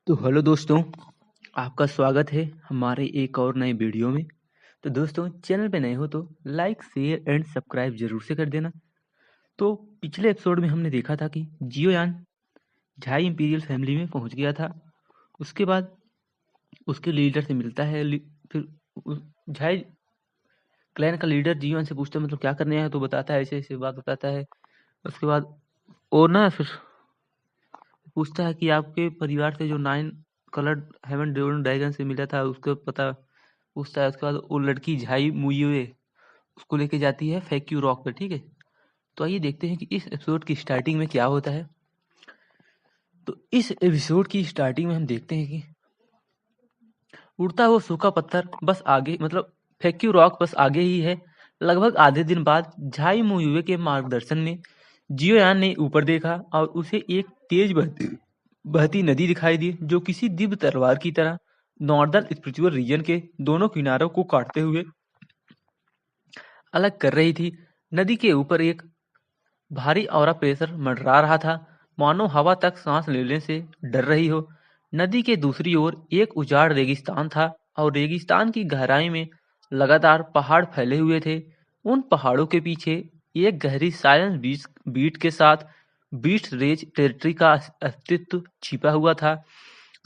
तो हेलो दोस्तों, आपका स्वागत है हमारे एक और नए वीडियो में। तो दोस्तों, चैनल पे नए हो तो लाइक शेयर एंड सब्सक्राइब जरूर से कर देना। तो पिछले एपिसोड में हमने देखा था कि जियोयान झाई इंपीरियल फैमिली में पहुंच गया था। उसके बाद उसके लीडर से मिलता है। फिर झाई क्लैन का लीडर जियोयान से पूछता है मतलब क्या करने आया है, तो बताता है ऐसे ऐसे बात बताता है। उसके बाद और ना फिर पूछता है कि आपके परिवार से जो 9 कलर्ड हेवन ड्रैगन से मिला था उसका पता पूछता है। उसके बाद वो लड़की झाई मुयुए उसको लेके जाती है फैक्यू रॉक पे। ठीक है, तो आइए देखते हैं कि इस एपिसोड की स्टार्टिंग में क्या होता है। तो इस एपिसोड की स्टार्टिंग में हम देखते हैं कि उड़ता हुआ सूखा पत्थर बस आगे मतलब फैक्यू रॉक बस आगे ही है। लगभग आधे दिन बाद झाई मुयुए के मार्गदर्शन में जियोयान ने ऊपर देखा और उसे एक तेज बहती बहती नदी दिखाई दी जो किसी दिव्य तलवार की तरह नॉर्दर्न स्पिरिचुअल रीजन के दोनों किनारों को काटते हुए अलग कर रही थी। नदी के ऊपर एक भारी ऑरा प्रेशर मंडरा रहा था, मानो हवा तक सांस लेने से डर रही हो। नदी के दूसरी ओर एक उजाड़ रेगिस्तान था और रेगिस्तान की गहराई में लगातार पहाड़ फैले हुए थे। उन पहाड़ों के पीछे एक गहरी साइलेंस बीट के साथ बीस्ट रेज टेरिटरी का अस्तित्व छिपा हुआ था।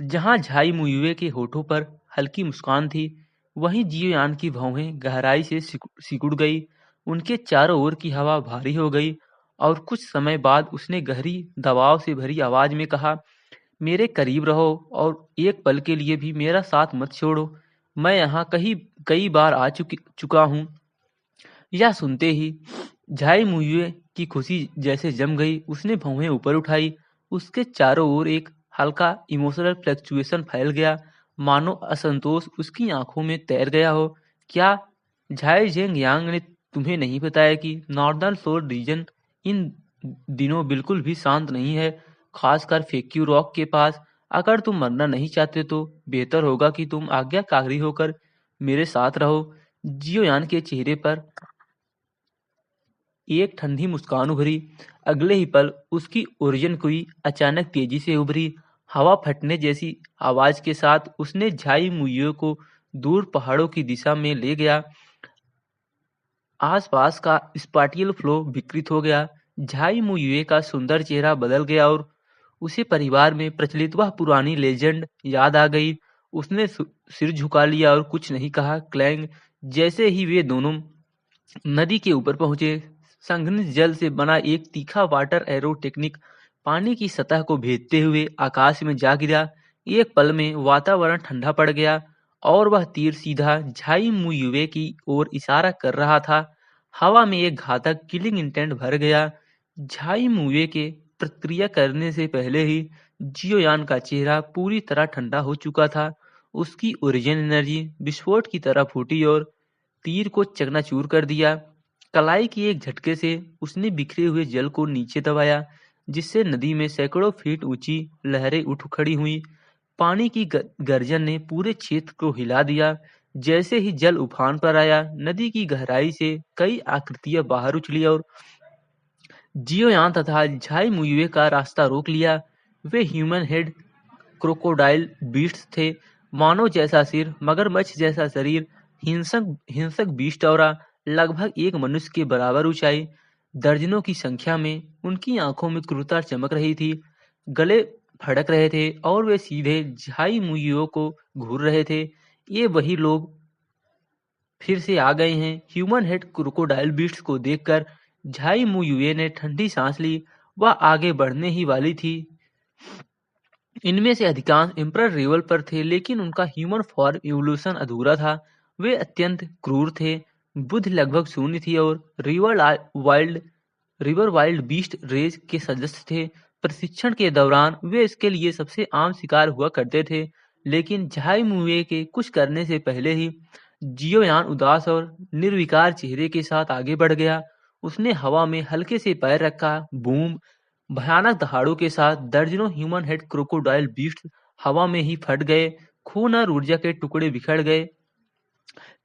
जहां झाई मुयुए के होठों पर हल्की मुस्कान थी, वहीं जियोयान की भौहें गहराई से सिकुड़ गई। उनके चारों ओर की हवा भारी हो गई और कुछ समय बाद उसने गहरी दबाव से भरी आवाज में कहा, मेरे करीब रहो और एक पल के लिए भी मेरा साथ मत छोड़ो। मैं यहाँ कई बार आ चुका हूँ। यह सुनते ही झाई मुयुए की खुशी जैसे जम गई। उसने भौहें ऊपर उठाई। उसके चारों ओर एक हल्का इमोशनल फ्लक्चुएशन फैल गया, मानो असंतोष उसकी आंखों में तैर गया हो। क्या झाई जेंग यांग ने तुम्हें नहीं बताया कि नॉर्दर्न सोल रीजन इन दिनों बिल्कुल भी शांत नहीं है, खासकर फेक्यू रॉक के पास। अगर तुम मरना नहीं चाहते तो बेहतर होगा कि तुम आज्ञाकारी होकर मेरे साथ रहो। जियोयान के चेहरे पर एक ठंडी मुस्कान उभरी। अगले ही पल उसकी ओरिजिन कुई अचानक तेजी से उभरी। हवा फटने जैसी आवाज के साथ उसने झाई मुइयो को दूर पहाड़ों की दिशा में ले गया। आसपास का स्पाटियल फ्लो विकृत हो गया। झाई मुइये का सुंदर चेहरा बदल गया और उसे परिवार में प्रचलित वह पुरानी लेजेंड याद आ गई। उसने सिर झुका लिया और कुछ नहीं कहा। क्लैंग जैसे ही वे दोनों नदी के ऊपर पहुंचे, संघनित जल से बना एक तीखा वाटर एरो टेक्निक पानी की सतह को भेदते हुए आकाश में जा गिरा। एक पल में वातावरण ठंडा पड़ गया और वह तीर सीधा झाई मुयुए की ओर इशारा कर रहा था। हवा में एक घातक किलिंग इंटेंट भर गया। झाई मुयुए के प्रतिक्रिया करने से पहले ही जियोयान का चेहरा पूरी तरह ठंडा हो चुका था। उसकी ओरिजिन एनर्जी विस्फोट की तरह फूटी और तीर को चकनाचूर कर दिया। कलाई की एक झटके से उसने बिखरे हुए जल को नीचे दबाया, जिससे नदी में सैकड़ों फीट ऊंची लहरें उठ खड़ी हुई। पानी की गर्जन ने पूरे क्षेत्र को हिला दिया। जैसे ही जल उफान पर आया, नदी की गहराई से कई आकृतियां बाहर उछली और जियोयान तथा झाई मुयुए का रास्ता रोक लिया। वे ह्यूमन हेड क्रोकोडाइल बीस्ट्स थे, मानव जैसा सिर, मगरमच्छ जैसा शरीर, हिंसक हिंसक बीस्ट और लगभग एक मनुष्य के बराबर ऊंचाई। दर्जनों की संख्या में उनकी आंखों में क्रूरता चमक रही थी, गले फड़क रहे थे और वे सीधे झाई मुइयो को घूर रहे थे। ये वही लोग फिर से आ गए हैं। ह्यूमन हेड क्रोकोडाइल बीस्ट को देखकर झाई मुयुए ने ठंडी सांस ली। वह आगे बढ़ने ही वाली थी। इनमें से अधिकांश एम्परर रिवल पर थे, लेकिन उनका ह्यूमन फॉर्म इवोल्यूशन अधूरा था। वे अत्यंत क्रूर थे, बुद्धि लगभग शून्य थी और रिवर वाइल्ड बीस्ट रेज के सदस्य थे। प्रशिक्षण के दौरान वे इसके लिए सबसे आम शिकार हुआ करते थे। लेकिन झाई मुए के कुछ करने से पहले ही जियोयान उदास और निर्विकार चेहरे के साथ आगे बढ़ गया। उसने हवा में हल्के से पैर रखा। बूम! भयानक दहाड़ों के साथ दर्जनों ह्यूमन हेड क्रोकोडाइल बीस्ट हवा में ही फट गए। खून और ऊर्जा के टुकड़े बिखर गए।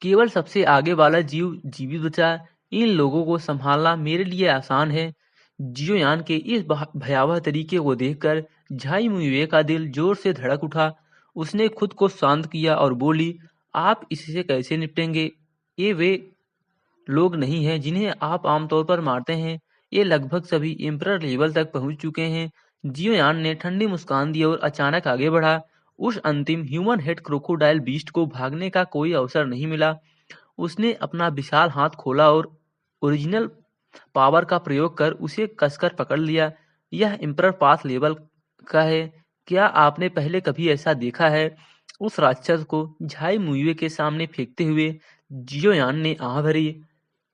केवल सबसे आगे वाला जीव जीवित बचा। इन लोगों को संभालना मेरे लिए आसान है। जियोयान के इस भयावह तरीके को देखकर झाई मुइवे का दिल जोर से धड़क उठा। उसने खुद को शांत किया और बोली, आप इससे कैसे निपटेंगे? ये वे लोग नहीं हैं जिन्हें आप आमतौर पर मारते हैं। ये लगभग सभी एम्परर लेवल तक पहुंच चुके हैं। जियोयान ने ठंडी मुस्कान दी और अचानक आगे बढ़ा। उस अंतिम ह्यूमन हेड क्रोकोडाइल बीस्ट को भागने का कोई अवसर नहीं मिला। उसने अपना विशाल हाथ खोला और ओरिजिनल पावर का प्रयोग कर उसे कसकर पकड़ लिया। यह एम्परर पाथ लेवल का है। क्या आपने पहले कभी ऐसा देखा है? उस राक्षस को झाई मुइवे के सामने फेंकते हुए जियोयान ने आह भरी।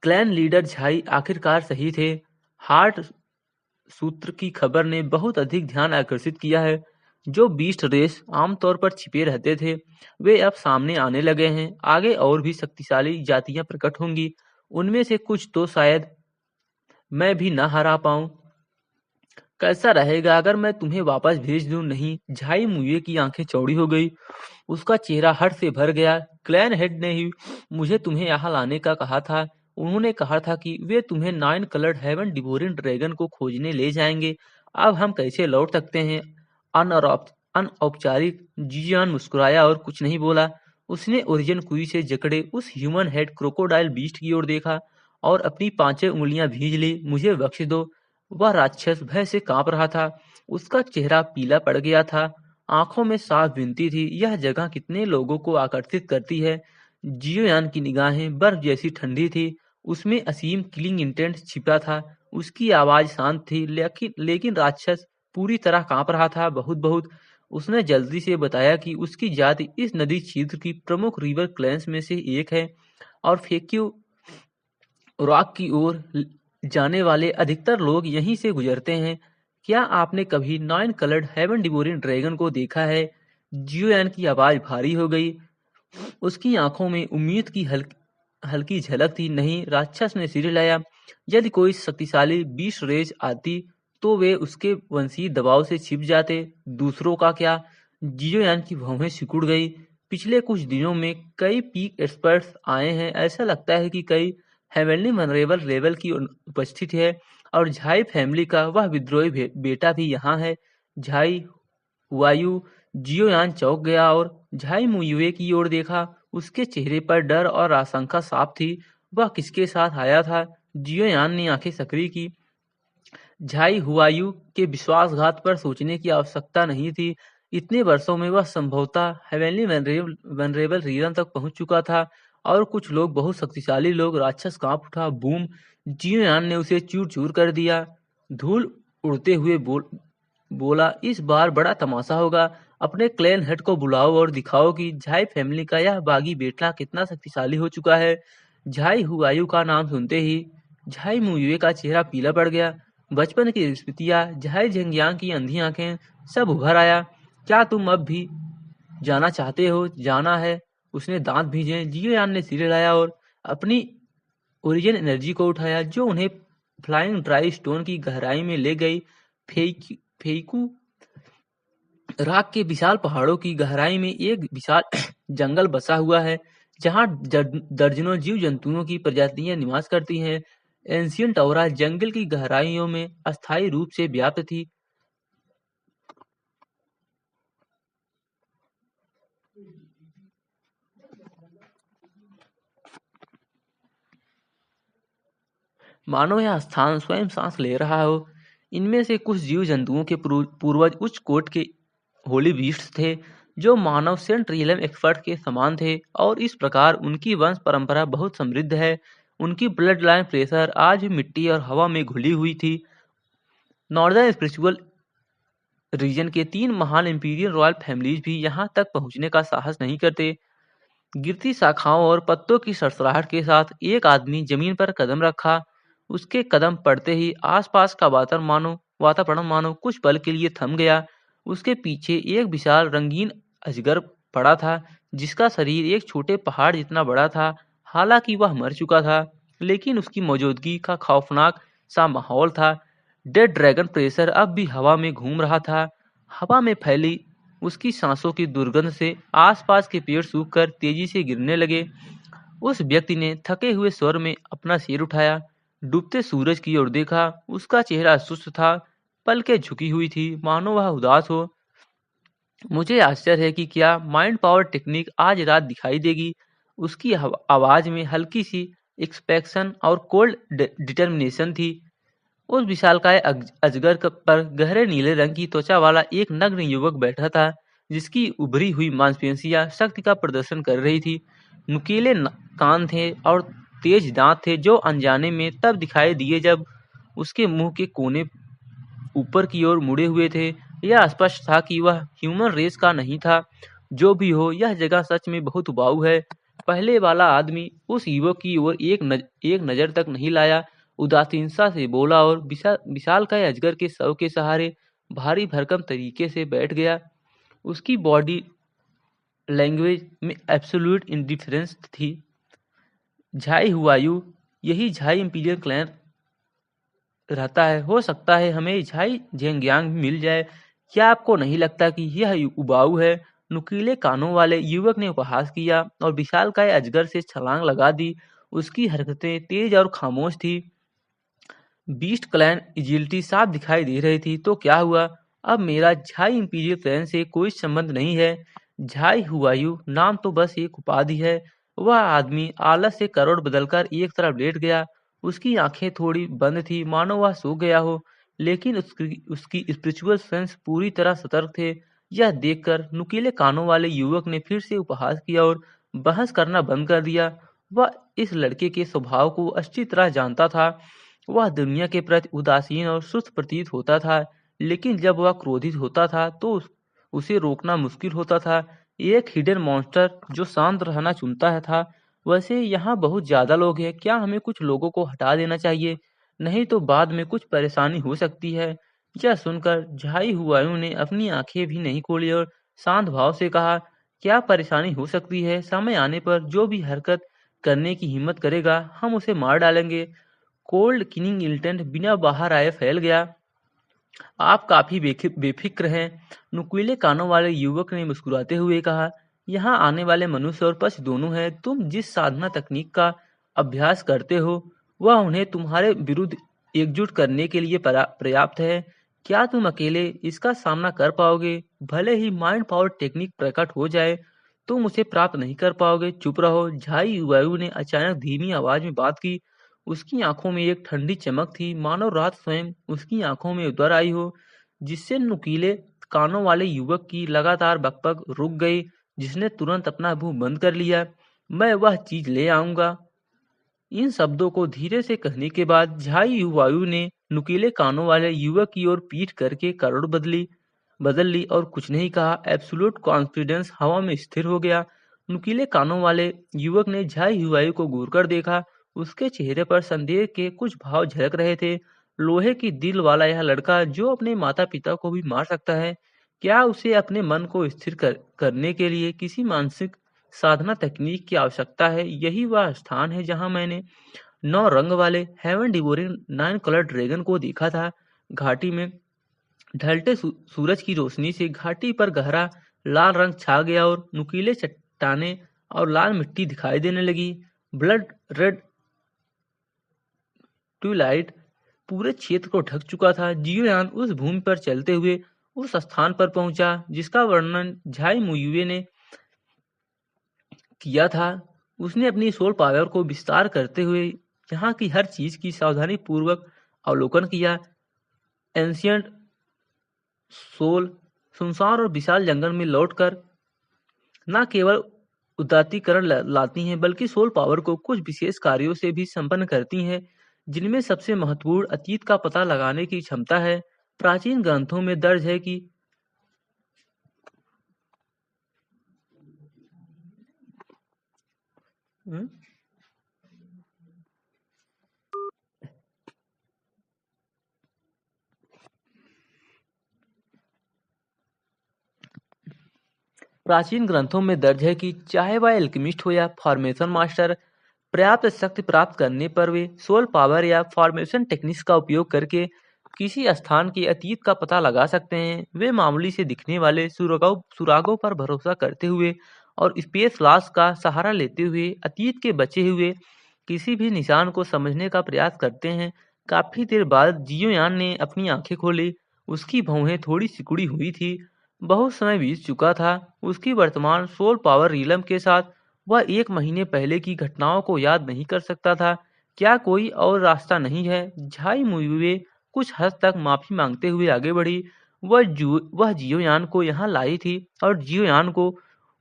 क्लैन लीडर झाई आखिरकार सही थे। हार्ट सूत्र की खबर ने बहुत अधिक ध्यान आकर्षित किया है। जो बीस्ट रेस आमतौर पर छिपे रहते थे, वे अब सामने आने लगे हैं। आगे और भी शक्तिशाली जातियां प्रकट होंगी। उनमें से कुछ तो शायद मैं भी न हरा पाऊं। कैसा रहेगा अगर मैं तुम्हें वापस भेज दूं? नहीं। झाई मुइये की आंखें चौड़ी हो गई। उसका चेहरा हर्ष से भर गया। क्लैन हेड ने ही मुझे तुम्हें यहाँ लाने का कहा था। उन्होंने कहा था कि वे तुम्हें 9 कलर्ड हेवन डिवोरिंग ड्रैगन को खोजने ले जाएंगे। अब हम कैसे लौट सकते हैं? अनौपचारिक जियान मुस्कुराया और कुछ नहीं बोला। उसने ओरिजिन कुई से जकड़े उस ह्यूमन हेड क्रोकोडाइल बीस्ट की ओर देखा और अपनी 5 उंगलियां भींच ली। मुझे बख्श दो। वह राक्षस भय से कांप रहा था। उसका चेहरा पीला पड़ गया था। आंखों में साफ विनती थी। यह जगह कितने लोगों को आकर्षित करती है। जियोयान की निगाहें बर्फ जैसी ठंडी थी। उसमें असीम किलिंग इंटेंट छिपा था। उसकी आवाज शांत थी, लेकिन राक्षस पूरी तरह कांप रहा था। बहुत बहुत। उसने जल्दी से बताया कि उसकी जाति इस नदी क्षेत्र की प्रमुख रिवर क्लैंस में से एक है और फेक्यू रॉक की ओर जाने वाले अधिकतर लोग यहीं से गुजरते हैं। क्या आपने कभी 9 कलर्ड हेवन डिवोरिंग ड्रैगन को देखा है? जियोयान की आवाज भारी हो गई। उसकी आंखों में उम्मीद की हल्की झलक थी। नहीं, राक्षस ने सिर हिलाया। यदि कोई शक्तिशाली बीस्ट रेज आती तो वे उसके वंशीय दबाव से छिप जाते। दूसरों का क्या? जियोयान की भौहें सिकुड़ गई। पिछले कुछ दिनों में कई पीक एक्सपर्ट्स आए हैं। ऐसा लगता है कि कई हेवनली वनरेबल लेवल की उपस्थिति है और झाई फैमिली का वह विद्रोही बेटा भी यहाँ है। झाई वायु। जियोयान चौंक गया और झाई मुयुए की ओर देखा। उसके चेहरे पर डर और आशंका साफ थी। वह किसके साथ आया था? जियोयान ने आंखें सक्रिय की। झाई हुआयू के विश्वासघात पर सोचने की आवश्यकता नहीं थी। इतने वर्षों में वह संभवतः हेवनली वनरेबल रीजन तक पहुंच चुका था और कुछ लोग, बहुत शक्तिशाली लोग। राक्षस कांप उठा। बूम! जियोयान ने उसे चूर चूर कर दिया। धूल उड़ते हुए बोला, इस बार बड़ा तमाशा होगा। अपने क्लैन हेड को बुलाओ और दिखाओ कि झाई फैमिली का यह बागी बेटा कितना शक्तिशाली हो चुका है। झाई हुआयू का नाम सुनते ही झाई मुयुए का चेहरा पीला पड़ गया। बचपन की स्मृतियां, झाई झंगियांग की अंधी आंखें, सब उभर आया। क्या तुम अब भी जाना चाहते हो? जाना है। उसने दांत भींजे। जियोयान ने सिर हिलाया और अपनी ओरिजिन एनर्जी को उठाया जो उन्हें फ्लाइंग ड्राई स्टोन की गहराई में ले गई। फेइकू राख के विशाल पहाड़ों की गहराई में एक विशाल जंगल बसा हुआ है जहां दर्जनों जीव जंतुओं की प्रजातियां निवास करती हैं। एंशियंट औरा जंगल की गहराइयों में अस्थायी रूप से व्याप्त थी। मानो यह स्थान स्वयं सांस ले रहा हो। इनमें से कुछ जीव जंतुओं के पूर्वज उच्च कोट के होली बीस्ट थे जो मानव सेंट रियलम एक्सपर्ट के समान थे और इस प्रकार उनकी वंश परंपरा बहुत समृद्ध है। उनकी ब्लड लाइन प्रेशर आज भी मिट्टी और हवा में घुली हुई थी। नॉर्दर्न स्पिरिचुअल रीजन के 3 महान इंपीरियल रॉयल फैमिलीज भी यहाँ तक पहुँचने का साहस नहीं करते। गिरती शाखाओं और पत्तों की सरसराहट के साथ एक आदमी जमीन पर कदम रखा। उसके कदम पड़ते ही आसपास का वातावरण मानो कुछ पल के लिए थम गया। उसके पीछे एक विशाल रंगीन अजगर पड़ा था जिसका शरीर एक छोटे पहाड़ जितना बड़ा था। हालांकि वह मर चुका था, लेकिन उसकी मौजूदगी का खौफनाक सा माहौल था। डेड ड्रैगन प्रेशर अब भी हवा में घूम रहा था। हवा में फैली उसकी सांसों की दुर्गंध से आसपास के पेड़ सूखकर तेजी से गिरने लगे। उस व्यक्ति ने थके हुए स्वर में अपना सिर उठाया, डूबते सूरज की ओर देखा। उसका चेहरा सुस्त था, पलकें झुकी हुई थी, मानो वह उदास हो। मुझे आश्चर्य है कि क्या माइंड पावर टेक्निक आज रात दिखाई देगी। उसकी आवाज में हल्की सी एक्सपेक्शन और कोल्ड डिटर्मिनेशन थी। उस विशालकाय अजगर पर गहरे नीले रंग की त्वचा वाला एक नग्न युवक बैठा था, जिसकी उभरी हुई मांसपेशियां शक्ति का प्रदर्शन कर रही थी। नुकीले कान थे और तेज दांत थे, जो अनजाने में तब दिखाई दिए जब उसके मुंह के कोने ऊपर की ओर मुड़े हुए थे। यह स्पष्ट था कि वह ह्यूमन रेस का नहीं था। जो भी हो, यह जगह सच में बहुत उबाऊ है। पहले वाला आदमी उस युवक की ओर एक नजर तक नहीं लाया, उदासीनता से बोला और विशालकाय अजगर के शव के सहारे भारी भरकम तरीके से बैठ गया। उसकी बॉडी लैंग्वेज में एब्सोल्यूट इंडिफरेंस थी। झाई हुआयू, यही झाई इंपीरियल क्लैन रहता है। हो सकता है हमें झाई झेंगयांग भी मिल जाए। क्या आपको नहीं लगता कि यह उबाऊ है? नुकीले कानों वाले युवक ने उपहास किया और विशालकाय अजगर से छलांग लगा दी। उसकी हरकतें तेज और खामोश थी। बीस्ट क्लैन एजिलिटी साफ दिखाई दे रही थी। तो क्या हुआ? अब मेरा झाई इंपीरियल क्लैन से कोई संबंध नहीं है। झाई हुआयू नाम तो बस एक उपाधि है। वह आदमी आलस से करोड़ बदलकर एक तरफ लेट गया। उसकी आंखें थोड़ी बंद थी, मानो वह सो गया हो, लेकिन उसकी उसकी स्पिरिचुअल सेंस पूरी तरह सतर्क थे। यह देखकर नुकीले कानों वाले युवक ने फिर से उपहास किया और बहस करना बंद कर दिया। वह इस लड़के के स्वभाव को अच्छी तरह जानता था। वह दुनिया के प्रति उदासीन और सुस्त प्रतीत होता था, लेकिन जब वह क्रोधित होता था तो उसे रोकना मुश्किल होता था। एक हिडन मॉन्स्टर जो शांत रहना चुनता था। वैसे यहाँ बहुत ज्यादा लोग हैं, क्या हमें कुछ लोगों को हटा देना चाहिए? नहीं तो बाद में कुछ परेशानी हो सकती है। यह सुनकर झाई हुआयूं ने अपनी आंखें भी नहीं खोली और शांत भाव से कहा, क्या परेशानी हो सकती है? समय आने पर जो भी हरकत करने की हिम्मत करेगा, हम उसे मार डालेंगे। कोल्ड किनिंग इल्टेंट बिना बाहर आए फैल गया। आप काफी बेफिक्र हैं। नुकीले कानों वाले युवक ने मुस्कुराते हुए कहा, यहाँ आने वाले मनुष्य और पशु दोनों हैं। तुम जिस साधना तकनीक का अभ्यास करते हो, वह उन्हें तुम्हारे विरुद्ध एकजुट करने के लिए पर्याप्त है। क्या तुम अकेले इसका सामना कर पाओगे? भले ही माइंड पावर टेक्निक प्रकट हो जाए, तुम उसे प्राप्त नहीं कर पाओगे। चुप रहो। झाई वायु ने अचानक धीमी आवाज में बात की। उसकी आंखों में एक ठंडी चमक थी, मानो रात स्वयं उसकी आंखों में उतर आई हो, जिससे नुकीले कानों वाले युवक की लगातार बकबक रुक गई, जिसने तुरंत अपना मुंह बंद कर लिया। मैं वह चीज ले आऊंगा। इन शब्दों को धीरे से कहने के बाद झाई वायु ने नुकीले कानों वाले युवक की ओर पीठ करके करोड़ बदल ली और कुछ नहीं कहा। एब्सोल्यूट कॉन्फिडेंस हवा में स्थिर हो गया। नुकीले कानों वाले युवक ने झाई हुआई को घूर कर देखा। उसके चेहरे पर संदेह के कुछ भाव झलक रहे थे। लोहे की दिल वाला यह लड़का जो अपने माता पिता को भी मार सकता है, क्या उसे अपने मन को स्थिर करने के लिए किसी मानसिक साधना तकनीक की आवश्यकता है? यही वह स्थान है जहां मैंने 9 रंग वाले हेवन डिवोरिंग 9 कलर ड्रैगन को देखा था। घाटी में ढलते सूरज की रोशनी से घाटी पर गहरा लाल रंग छा गया और नुकीले चट्टाने और लाल मिट्टी दिखाई देने लगी। ब्लड रेड ट्विलाइट पूरे क्षेत्र को ढक चुका था। जियोयान उस भूमि पर चलते हुए उस स्थान पर पहुंचा जिसका वर्णन झाई मुयुए ने किया था। उसने अपनी सोल पावर को विस्तार करते हुए यहाँ की हर चीज की सावधानी पूर्वक अवलोकन किया। एंशियंट सोल सुनसान और विशाल जंगल में लौटकर न केवल उदात्तीकरण लाती हैं, बल्कि सोल पावर को कुछ विशेष कार्यों से भी संपन्न करती हैं, जिनमें सबसे महत्वपूर्ण अतीत का पता लगाने की क्षमता है। प्राचीन ग्रंथों में दर्ज है कि हम्म, प्राचीन ग्रंथों में दर्ज है कि चाहे वह एल्केमिस्ट हो या फॉर्मेशन मास्टर, पर्याप्त शक्ति प्राप्त करने पर वे सोल पावर या फॉर्मेशन टेक्निक्स का उपयोग करके किसी स्थान के अतीत का पता लगा सकते हैं। वे मामूली से दिखने वाले सुरागों पर भरोसा करते हुए और स्पेस लॉस का सहारा लेते हुए अतीत के बचे हुए किसी भी निशान को समझने का प्रयास करते हैं। काफी देर बाद जियोयान ने अपनी आंखें खोली। उसकी भौहें थोड़ी सिकुड़ी हुई थी। बहुत समय बीत चुका था। उसकी वर्तमान सोल पावर रीलम के साथ वह 1 महीने पहले की घटनाओं को याद नहीं कर सकता था। क्या कोई और रास्ता नहीं है? झाई मुइवे कुछ हद तक माफी मांगते हुए आगे बढ़ी। वह जियोयान को यहाँ लाई थी और जियोयान को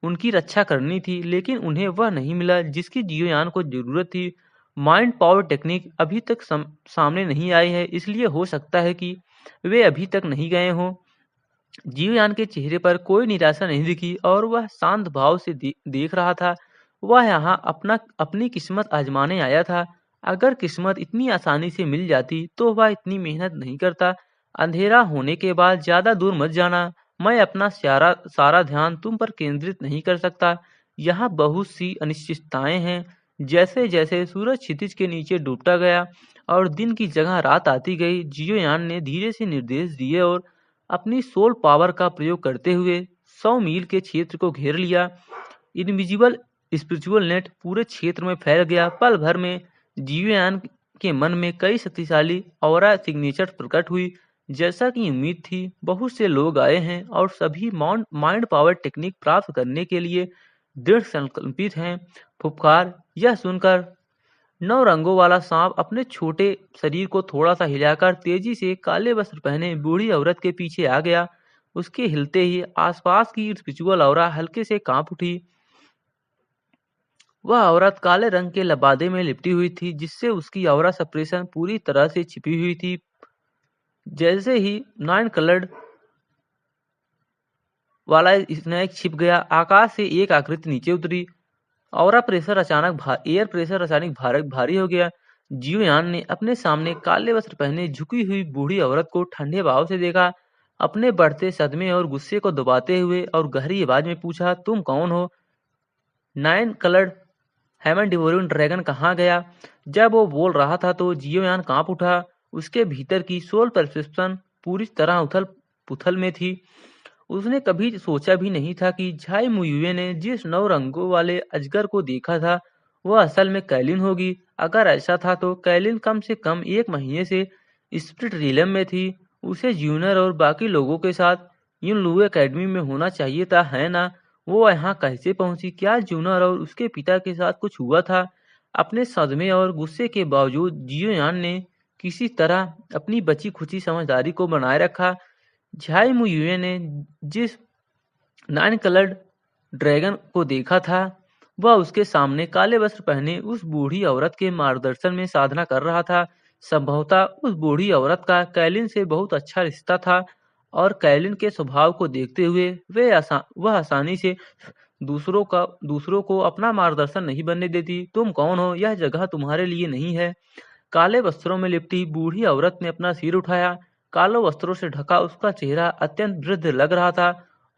उनकी रक्षा करनी थी, लेकिन उन्हें वह नहीं मिला जिसकी जियोयान को जरूरत थी। माइंड पावर टेक्निक अभी तक सामने नहीं आई है, इसलिए हो सकता है कि वे अभी तक नहीं गए हों। जीवयान के चेहरे पर कोई निराशा नहीं दिखी और वह शांत भाव से देख रहा था। वह यहाँ अपनी किस्मत आजमाने आया था। अगर किस्मत इतनी आसानी से मिल जाती तो वह इतनी मेहनत नहीं करता। अंधेरा होने के बाद ज्यादा दूर मत जाना। मैं अपना सारा सारा ध्यान तुम पर केंद्रित नहीं कर सकता। यहाँ बहुत सी अनिश्चितताएं हैं। जैसे जैसे सूरज क्षितिज के नीचे डूबता गया और दिन की जगह रात आती गई, जियोयान ने धीरे से निर्देश दिए और अपनी सोल पावर का प्रयोग करते हुए 100 मील के क्षेत्र को घेर लिया। इनविजिबल स्पिरिचुअल नेट पूरे क्षेत्र में फैल गया। पल भर में जीवयान के मन में कई शक्तिशाली ऑरा सिग्नेचर प्रकट हुई। जैसा कि उम्मीद थी, बहुत से लोग आए हैं और सभी माइंड पावर टेक्निक प्राप्त करने के लिए दृढ़ संकल्पित हैं। फुफकार, यह सुनकर 9 रंगों वाला सांप अपने छोटे शरीर को थोड़ा सा हिलाकर तेजी से काले वस्त्र पहने बूढ़ी औरत के पीछे आ गया। उसके हिलते ही आसपास की स्पिरिचुअल औरा हल्के से कांप उठी। वह औरत काले रंग के लबादे में लिपटी हुई थी, जिससे उसकी औरा सप्रेशन पूरी तरह से छिपी हुई थी। जैसे ही 9 कलर्ड वाला स्नैक छिप गया, आकाश से एक आकृति नीचे उतरी। एयर प्रेशर अचानक भारी हो गया। जियोयान ने अपने सामने काले वस्त्र पहने झुकी हुई बूढ़ी औरत को ठंडे भाव से देखा। अपने बढ़ते सदमे और गुस्से को दबाते हुए और गहरी आवाज में पूछा, तुम कौन हो? 9 कलर्ड हेमन डिवोरिंग ड्रैगन कहाँ गया? जब वो बोल रहा था तो जियोयान कांप उठा। उसके भीतर की सोल परसेप्शन पूरी तरह उथल पुथल में थी। उसने कभी सोचा भी नहीं था कि झाई मुयुए ने जिस 9 रंगों वाले अजगर को देखा था वह असल में कैलिन होगी। अगर ऐसा था तो कैलिन कम से कम 1 महीने से स्पिरिट रिलम में थी। उसे जूनियर और बाकी लोगों के साथ यूनलू एकेडमी में होना चाहिए था, है ना? वो यहाँ कैसे पहुंची? क्या जूनियर और उसके पिता के साथ कुछ हुआ था? अपने सदमे और गुस्से के बावजूद जियोयान ने किसी तरह अपनी बची खुची समझदारी को बनाए रखा। झाई मुयुए ने जिस 9 कलर्ड ड्रैगन को देखा था वह उसके सामने काले वस्त्र पहने उस बूढ़ी औरत के मार्गदर्शन में साधना कर रहा था। संभवतः उस बूढ़ी औरत का कैलिन से बहुत अच्छा रिश्ता था और कैलिन के स्वभाव को देखते हुए वह आसानी से दूसरों को अपना मार्गदर्शन नहीं बनने देती। तुम कौन हो? यह जगह तुम्हारे लिए नहीं है। काले वस्त्रों में लिपटी बूढ़ी औरत ने अपना सिर उठाया। कालो वस्त्रों से ढका उसका चेहरा अत्यंत वृद्ध लग रहा था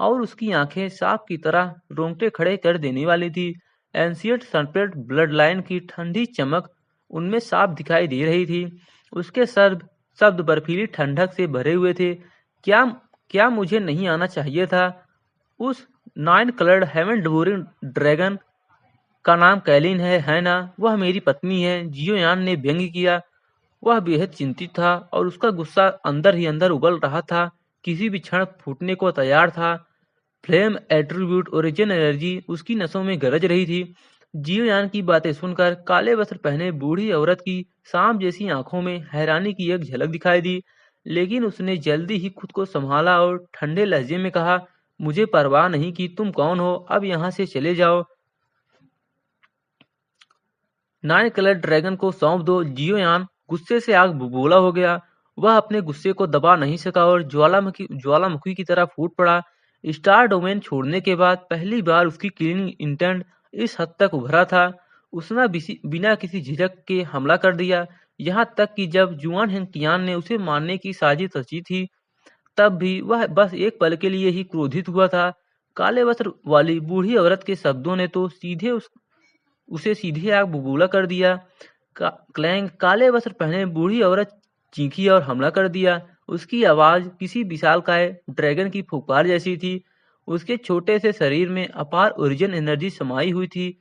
और उसकी आंखें सांप की तरह रोंगटे खड़े कर देने वाली थी। एंशियंट सर्पेंट ब्लड लाइन की ठंडी चमक उनमें साफ दिखाई दे रही थी। उसके शब्द बर्फीली ठंडक से भरे हुए थे। क्या क्या मुझे नहीं आना चाहिए था? उस 9 कलर्ड हेवन डिवोरिंग ड्रैगन का नाम कैलिन है ना? वह मेरी पत्नी है। जियोयान ने व्यंग्य किया। वह बेहद चिंतित था और उसका गुस्सा अंदर ही अंदर उबल रहा था, किसी भी क्षण फूटने को तैयार था। फ्लेम एट्रीब्यूट ओरिजिन एनर्जी उसकी नसों में गरज रही थी। जियोयान की बातें सुनकर काले वस्त्र पहने बूढ़ी औरत की सांप जैसी आंखों में हैरानी की एक झलक दिखाई दी, लेकिन उसने जल्दी ही खुद को संभाला और ठंडे लहजे में कहा, मुझे परवाह नहीं कि तुम कौन हो, अब यहाँ से चले जाओ। 9 कलर ड्रैगन को सौंप दो। जियोयान गुस्से से आग बबूला हो गया। वह अपने गुस्से को दबा नहीं सका और ज्वालामुखी की तरह फूट पड़ा। स्टार डोमेन छोड़ने के बाद पहली बार उसकी क्लीनिंग इंटेंट इस हद तक उभरा था। उसने बिना किसी झिझक के हमला कर दिया। यहाँ तक कि जब जुआन हेंगटियान ने उसे मारने की साजिश रची थी, तब भी वह बस एक पल के लिए ही क्रोधित हुआ था। काले वस्त्र वाली बूढ़ी औरत के शब्दों ने तो उसे सीधे आग बबूला कर दिया। क्लैंग, काले वस्त्र पहने बूढ़ी औरत चीखी और हमला कर दिया। उसकी आवाज किसी विशालकाय ड्रैगन की फुफकार जैसी थी। उसके छोटे से शरीर में अपार ओरिजिन एनर्जी समाई हुई थी।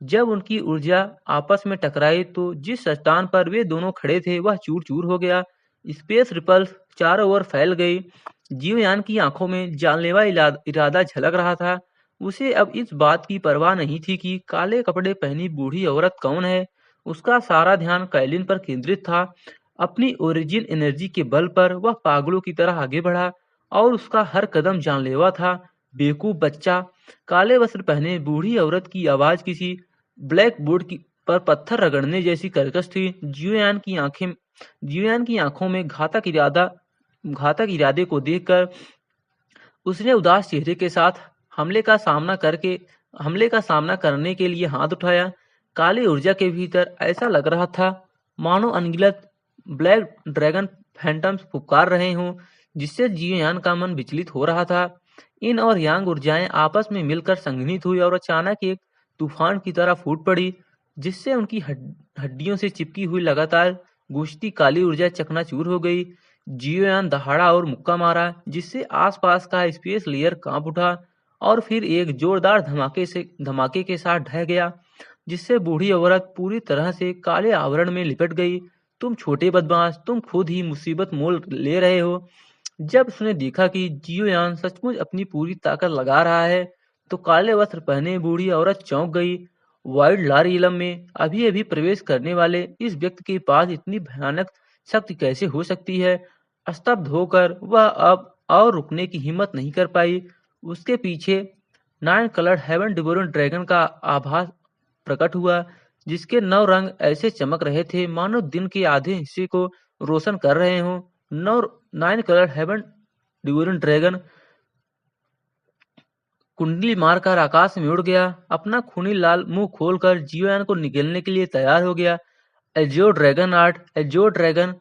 जब उनकी ऊर्जा आपस में टकराई तो जिस चट्टान पर वे दोनों खड़े थे वह चूर चूर हो गया। स्पेस रिपल्स चारों ओर फैल गई। जीवयान की आंखों में जानलेवा इरादा झलक रहा था। उसे अब इस बात की परवाह नहीं थी कि काले कपड़े पहनी बूढ़ी औरत कौन है। उसका सारा ध्यान कैलिन पर केंद्रित था। अपनी ओरिजिन एनर्जी के बल पर वह पागलों की तरह आगे बढ़ा और उसका हर कदम जानलेवा था। बेवकूफ बच्चा। काले वस्त्र पहने बूढ़ी औरत की आवाज किसी ब्लैक बोर्ड पर पत्थर रगड़ने जैसी कर्कश थी। जियोयान की आंखों में घातक इरादे को देखकर उसने उदास चेहरे के साथ हमले का सामना करने के लिए हाथ उठाया। काली ऊर्जा के भीतर ऐसा लग रहा था मानो अनगिनत ब्लैक ड्रैगन फैंटम्स पुकार रहे हों, जिससे जियोयान का मन विचलित हो रहा था। इन और यांग ऊर्जाएं आपस में मिलकर संघनित हुई और अचानक एक तूफान की तरह फूट पड़ी, जिससे उनकी हड्डियों से चिपकी हुई लगातार गूंजती काली ऊर्जा चकनाचूर हो गई। जियोयान दहाड़ा और मुक्का मारा, जिससे आसपास का स्पेस लेयर कांप उठा और फिर एक जोरदार धमाके के साथ ढह गया, जिससे बूढ़ी औरत पूरी तरह से काले आवरण में लिपट गई। तुम छोटे बदमाश, तुम खुद ही मुसीबत मोल ले रहे हो। जब उसने देखा कि जियोयान सचमुच अपनी पूरी ताकत लगा रहा है, तो काले वस्त्र पहने बूढ़ी औरत चौंक गई। वाइल्ड लारियलम में अभी अभी प्रवेश करने वाले इस व्यक्ति के पास इतनी भयानक शक्ति कैसे हो सकती है। स्तब्ध होकर वह अब और रुकने की हिम्मत नहीं कर पाई। उसके पीछे 9 कलर्ड हेवन डिवोरन ड्रैगन का आभास प्रकट हुआ, जिसके 9 रंग ऐसे चमक रहे थे मानो दिन के आधे हिस्से को रोशन कर रहे हों। 9 कलर्ड हेवन डिवोरन ड्रैगन कुंडली मारकर आकाश में उड़ गया। अपना खूनी लाल मुंह खोलकर जियोयान को निगलने के लिए तैयार हो गया। एजोर ड्रैगन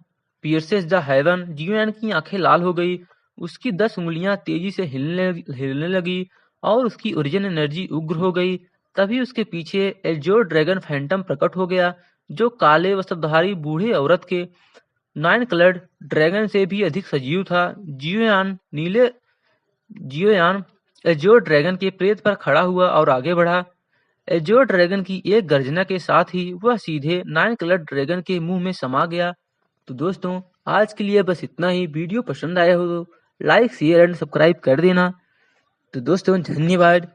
पियर्सेस द हेवन। जियोयान की आंखें लाल हो गई। उसकी 10 उंगलियां तेजी से हिलने लगी और उसकी ओरिजिन एनर्जी उग्र हो गई। तभी उसके पीछे एजोर ड्रैगन फैंटम प्रकट हो गया, जो काले वस्त्रधारी बूढ़े औरत के 9 कलर्ड ड्रैगन से भी अधिक सजीव था। जियोयान एजोर ड्रैगन के प्रेत पर खड़ा हुआ और आगे बढ़ा। एजोर ड्रैगन की एक गर्जना के साथ ही वह सीधे 9 कलर ड्रैगन के मुंह में समा गया। तो दोस्तों, आज के लिए बस इतना ही। वीडियो पसंद आया हो तो लाइक शेयर एंड सब्सक्राइब कर देना। तो दोस्तों, धन्यवाद।